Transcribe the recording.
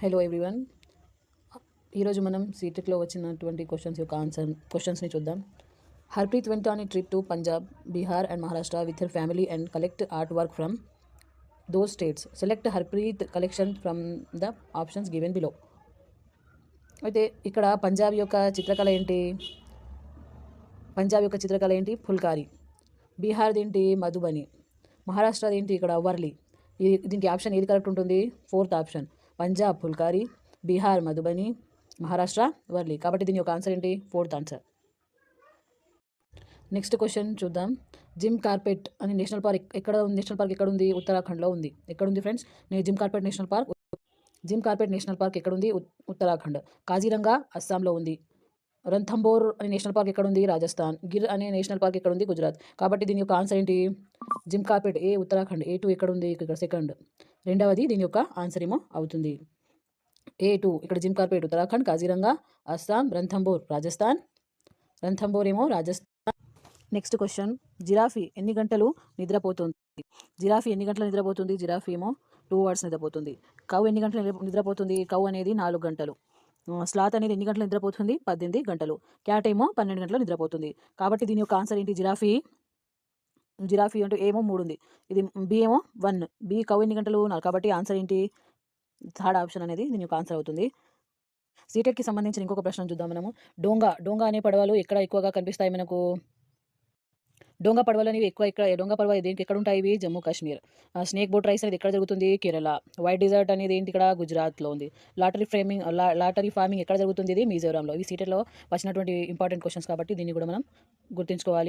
Hello everyone. ఈరోజు మనం సీటెక్లో వచ్చినటువంటి క్వశ్చన్స్ని చూద్దాం. Harpreet went on a trip to Punjab, Bihar and Maharashtra with her family and collect art work from those states. Select Harpreet collection from the options given below. అయితే ఇక్కడ పంజాబ్ యొక్క చిత్రకళ ఏంటి? ఫుల్కారీ. బీహార్ది ఏంటి? మధుబని. మహారాష్ట్రది ఏంటి? ఇక్కడ వర్లీ. దీనికి ఆప్షన్ ఏది కరెక్ట్ ఉంటుంది? Fourth option, Punjab Phulkari, Bihar Madhubani, Maharashtra Warli. కాబట్టి దీని యొక్క ఆన్సర్ ఏంటి? Fourth answer. నెక్స్ట్ క్వశ్చన్ చూద్దాం. జిమ్ కార్పెట్ అనే నేషనల్ పార్క్ ఎక్కడ ఉంది? ఉత్తరాఖండ్లో ఉంది. ఎక్కడ ఉంది friends? Jim Corbett national park ఎక్కడ ఉంది? ఉత్తరాఖండ్. కాజీరంగా అస్సాంలో ఉంది. రణథంబోర్ అనే నేషనల్ పార్క్ ఎక్కడ ఉంది? రాజస్థాన్. గిర్ అనే నేషనల్ పార్క్ ఎక్కడ ఉంది? గుజరాత్. కాబట్టి దీని యొక్క ఆన్సర్ ఏంటి? జిమ్ కార్పెట్ ఏ ఉత్తరాఖండ్. A2 ఎక్కడ ఉంది? ఇక్కడ సెకండ్, రెండవది దీని యొక్క ఆన్సర్ ఏమో అవుతుంది. A2 ఇక్కడ జిమ్ కార్పెట్ ఉత్తరాఖండ్, కాజీరంగా అస్సాం, రణథంబోర్ రాజస్థాన్. ఏమో రాజస్థాన్. Next question. జిరాఫీ ఎన్ని గంటలు నిద్రపోతుంది? జిరాఫీ ఏమో 2 hours నిద్రపోతుంది. కౌ ఎన్ని గంటలు నిద్రపోతుంది? కౌ అనేది 4 గంటలు. స్లాత్ అనేది ఎన్ని గంటలు నిద్రపోతుంది? 18 గంటలు. క్యాట్ ఏమో 12 గంటలు నిద్రపోతుంది. కాబట్టి దీని యొక్క ఆన్సర్ ఏంటి? జిరాఫీ అంటే ఏమో 3 ఉంది, ఇది బి ఏమో 1. బి కౌ ఎన్ని గంటలు? 4. కాబట్టి ఆన్సర్ ఏంటి? థర్డ్ ఆప్షన్ అనేది దీని యొక్క ఆన్సర్ అవుతుంది. సీటెట్కి సంబంధించిన ఇంకొక ప్రశ్న చూద్దాం మనము. డోంగా అనే పడవలు ఎక్కడ ఎక్కువగా కనిపిస్తాయి మనకు? డోంగా పడవలు అనేవి డోంగా పడవ దేనికి ఎక్కడ ఉంటాయి? ఇవి Jammu Kashmir. Snake boat rice అనేది ఎక్కడ జరుగుతుంది? కేరళ. వైట్ డిజర్ట్ అనేది ఏంటి? ఇక్కడ గుజరాత్లో ఉంది. లాటరీ ఫార్మింగ్ ఎక్కడ జరుగుతుంది? ఇది మిజోరాంలో. ఇవి సీటెట్లో వచ్చినటువంటి ఇంపార్టెంట్ క్వశ్చన్స్ కాబట్టి దీన్ని కూడా మనం గుర్తుంచుకోవాలి.